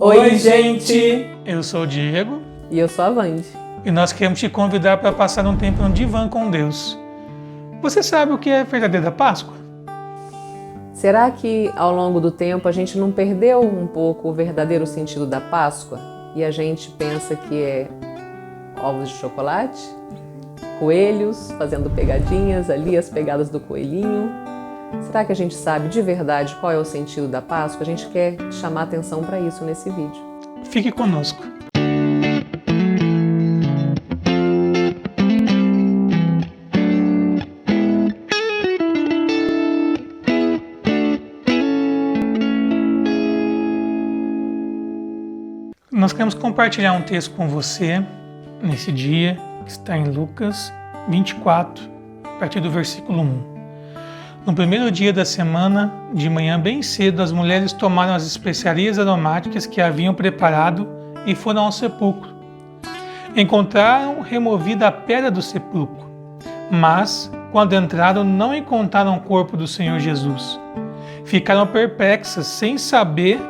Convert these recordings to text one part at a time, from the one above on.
Oi, gente! Eu sou o Diego. E eu sou a Vandy. E nós queremos te convidar para passar um tempo no divã com Deus. Você sabe o que é a verdadeira Páscoa? Será que ao longo do tempo a gente não perdeu um pouco o verdadeiro sentido da Páscoa? E a gente pensa que é ovos de chocolate, coelhos fazendo pegadinhas ali, as pegadas do coelhinho. Será que a gente sabe de verdade qual é o sentido da Páscoa? A gente quer chamar atenção para isso nesse vídeo. Fique conosco. Nós queremos compartilhar um texto com você nesse dia, que está em Lucas 24, a partir do versículo 1. No primeiro dia da semana, de manhã bem cedo, as mulheres tomaram as especiarias aromáticas que haviam preparado e foram ao sepulcro. Encontraram removida a pedra do sepulcro, mas, quando entraram, não encontraram o corpo do Senhor Jesus. Ficaram perplexas, sem saber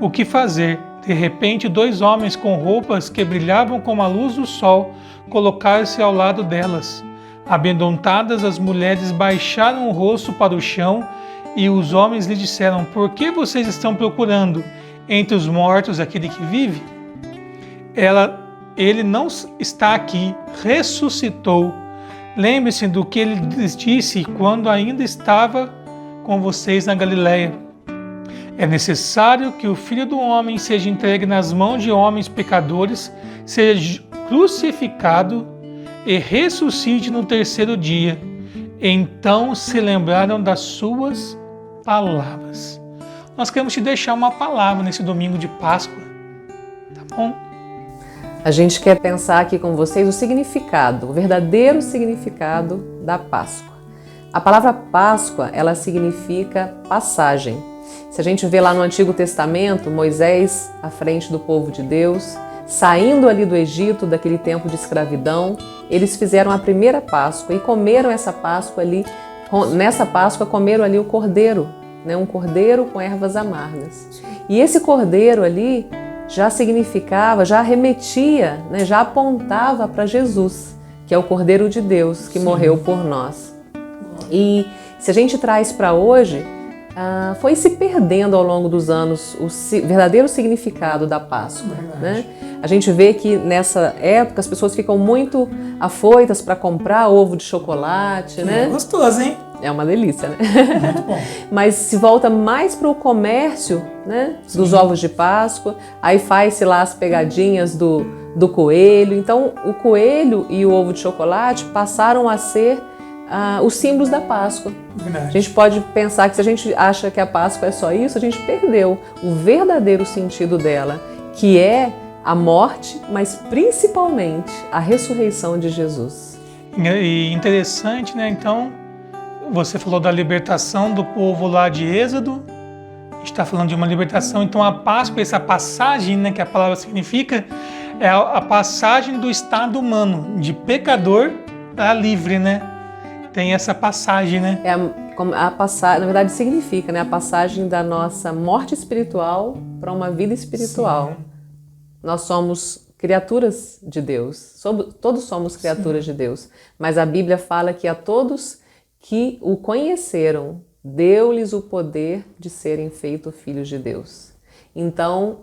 o que fazer. De repente, 2 homens com roupas que brilhavam como a luz do sol colocaram-se ao lado delas. Amedrontadas, as mulheres baixaram o rosto para o chão e os homens lhe disseram: "Por que vocês estão procurando entre os mortos aquele que vive? Ele não está aqui, ressuscitou. Lembre-se do que ele lhes disse quando ainda estava com vocês na Galileia. É necessário que o Filho do Homem seja entregue nas mãos de homens pecadores, seja crucificado e ressuscite no 3º dia." Então se lembraram das suas palavras. Nós queremos te deixar uma palavra nesse domingo de Páscoa, tá bom? A gente quer pensar aqui com vocês o significado, o verdadeiro significado da Páscoa. A palavra Páscoa, ela significa passagem. Se a gente vê lá no Antigo Testamento, Moisés à frente do povo de Deus, saindo ali do Egito, daquele tempo de escravidão, eles fizeram a primeira Páscoa e comeram essa Páscoa ali. Nessa Páscoa comeram ali o cordeiro, né? Um cordeiro com ervas amargas. E esse cordeiro ali já significava, já remetia, né? Já apontava para Jesus, que é o Cordeiro de Deus que morreu por nós. E se a gente traz para hoje, foi se perdendo ao longo dos anos o verdadeiro significado da Páscoa, né? A gente vê que nessa época as pessoas ficam muito afoitas para comprar ovo de chocolate, né? É gostoso, hein? É uma delícia, né? Muito bom. Mas se volta mais para o comércio, né? Dos ovos de Páscoa, aí faz-se lá as pegadinhas do coelho. Então o coelho e o ovo de chocolate passaram a ser os símbolos da Páscoa. Verdade. A gente pode pensar que se a gente acha que a Páscoa é só isso, a gente perdeu o verdadeiro sentido dela, que é a morte, mas principalmente a ressurreição de Jesus. E interessante, né? Então, você falou da libertação do povo lá de Êxodo, a gente está falando de uma libertação, então a Páscoa, essa passagem, né, que a palavra significa, é a passagem do estado humano, de pecador para livre, né? Tem essa passagem, né? A passagem, na verdade significa, né, a passagem da nossa morte espiritual para uma vida espiritual. Sim. Nós somos criaturas de Deus, todos somos criaturas de Deus, mas a Bíblia fala que a todos que o conheceram, deu-lhes o poder de serem feitos filhos de Deus. Então,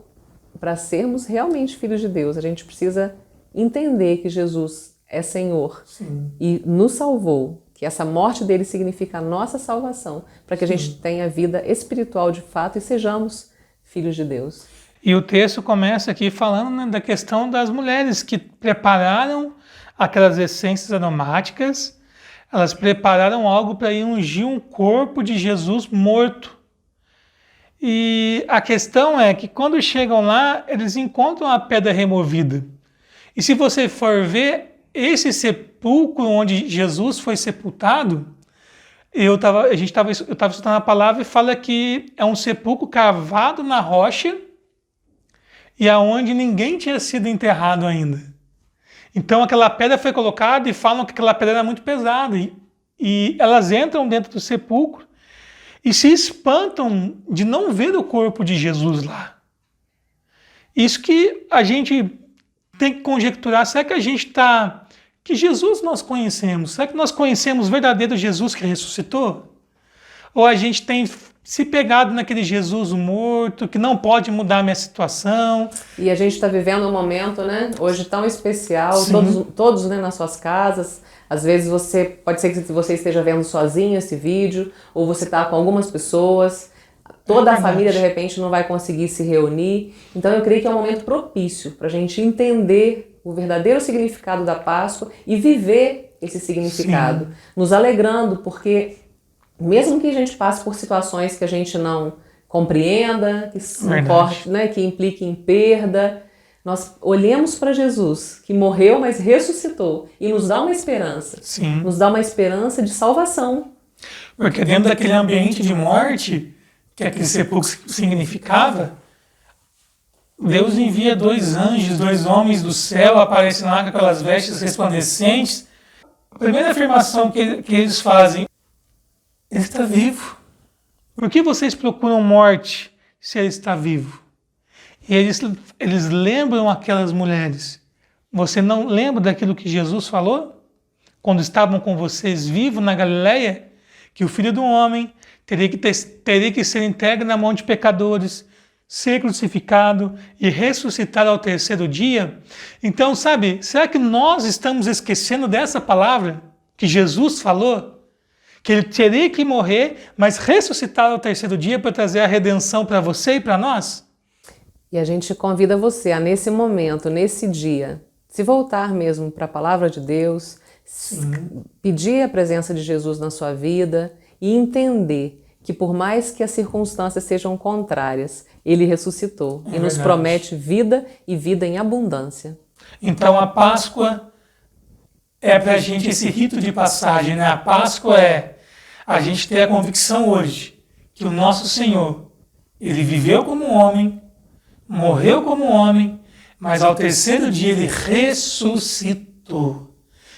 para sermos realmente filhos de Deus, a gente precisa entender que Jesus é Senhor. Sim. E nos salvou, que essa morte dele significa a nossa salvação, para que a gente tenha vida espiritual de fato e sejamos filhos de Deus. E o texto começa aqui falando, né, da questão das mulheres que prepararam aquelas essências aromáticas, elas prepararam algo para ir ungir um corpo de Jesus morto. E a questão é que quando chegam lá, eles encontram a pedra removida. E se você for ver, esse sepulcro onde Jesus foi sepultado, eu estava estudando a palavra e fala que é um sepulcro cavado na rocha e aonde ninguém tinha sido enterrado ainda. Então aquela pedra foi colocada e falam que aquela pedra era muito pesada. E elas entram dentro do sepulcro e se espantam de não ver o corpo de Jesus lá. Isso que a gente tem que conjecturar, será que a gente está... Que Jesus nós conhecemos? Será que nós conhecemos o verdadeiro Jesus que ressuscitou? Ou a gente tem se pegado naquele Jesus morto, que não pode mudar a minha situação? E a gente está vivendo um momento, né, hoje tão especial, Sim. todos né, nas suas casas. Às vezes pode ser que você esteja vendo sozinho esse vídeo, ou você está com algumas pessoas. Toda a família, de repente, não vai conseguir se reunir. Então, eu creio que é um momento propício para a gente entender o verdadeiro significado da Páscoa e viver esse significado, nos alegrando, porque mesmo que a gente passe por situações que a gente não compreenda, que impliquem em perda, nós olhemos para Jesus, que morreu, mas ressuscitou, e nos dá uma esperança. Sim. Nos dá uma esperança de salvação. Porque dentro daquele ambiente de morte, que aquele sepulcro significava, Deus envia 2 anjos, 2 homens do céu, aparecem lá com aquelas vestes resplandecentes. A primeira afirmação que eles fazem, ele está vivo. Por que vocês procuram morte se ele está vivo? E eles lembram aquelas mulheres. Você não lembra daquilo que Jesus falou? Quando estavam com vocês vivos na Galileia? Que o Filho do Homem teria que ser entregue na mão de pecadores, ser crucificado e ressuscitar ao 3º dia. Então, sabe, será que nós estamos esquecendo dessa palavra que Jesus falou? Que ele teria que morrer, mas ressuscitar ao 3º dia para trazer a redenção para você e para nós? E a gente convida você a, nesse momento, nesse dia, se voltar mesmo para a palavra de Deus, pedir a presença de Jesus na sua vida e entender que por mais que as circunstâncias sejam contrárias, ele ressuscitou e nos promete vida e vida em abundância. Então a Páscoa é para a gente esse rito de passagem, né? A Páscoa é a gente ter a convicção hoje que o nosso Senhor, ele viveu como um homem, morreu como um homem, mas ao 3º dia ele ressuscitou.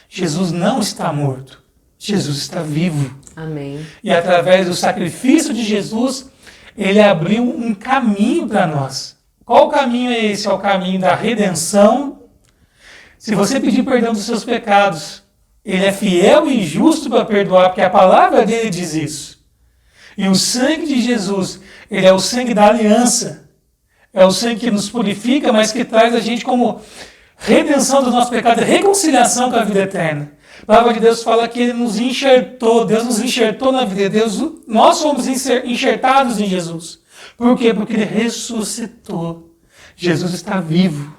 Jesus não está morto, Jesus está vivo. Amém. E através do sacrifício de Jesus, ele abriu um caminho para nós. Qual caminho é esse? É o caminho da redenção. Se você pedir perdão dos seus pecados, ele é fiel e justo para perdoar, porque a palavra dele diz isso. E o sangue de Jesus, ele é o sangue da aliança. É o sangue que nos purifica, mas que traz a gente como redenção dos nossos pecados, reconciliação com a vida eterna. A palavra de Deus fala que ele nos enxertou, Deus nos enxertou na vida de Deus, nós fomos enxertados em Jesus. Por quê? Porque ele ressuscitou. Jesus está vivo.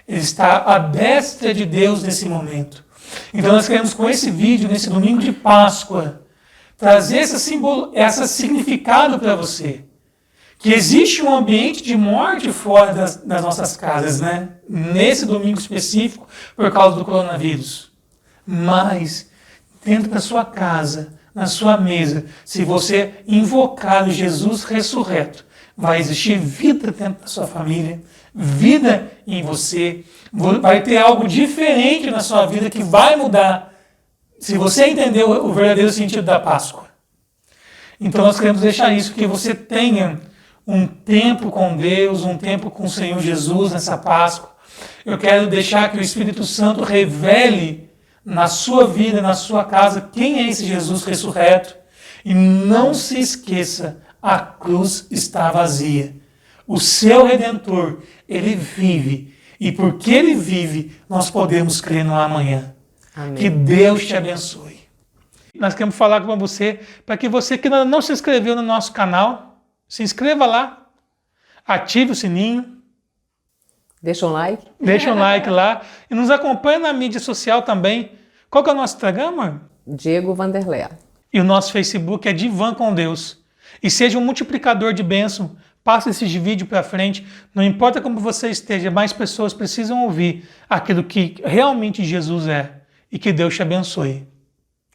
Ele está à destra de Deus nesse momento. Então nós queremos com esse vídeo, nesse domingo de Páscoa, trazer esse significado para você. Que existe um ambiente de morte fora das nossas casas, né? Nesse domingo específico, por causa do coronavírus. Mas, dentro da sua casa, na sua mesa, se você invocar o Jesus ressurreto, vai existir vida dentro da sua família, vida em você, vai ter algo diferente na sua vida que vai mudar, se você entender o verdadeiro sentido da Páscoa. Então nós queremos deixar isso, que você tenha um tempo com Deus, um tempo com o Senhor Jesus nessa Páscoa. Eu quero deixar que o Espírito Santo revele na sua vida, na sua casa, quem é esse Jesus ressurreto. E não se esqueça, a cruz está vazia. O seu Redentor, ele vive. E porque ele vive, nós podemos crer no amanhã. Amém. Que Deus te abençoe. Nós queremos falar com você, para que você que não se inscreveu no nosso canal, se inscreva lá, ative o sininho. Deixa um like. Deixa um like lá e nos acompanha na mídia social também. Qual que é o nosso Instagram, amor? Diego Vanderlea. E o nosso Facebook é Divan com Deus. E seja um multiplicador de bênção. Passe esse vídeo para frente. Não importa como você esteja, mais pessoas precisam ouvir aquilo que realmente Jesus é. E que Deus te abençoe.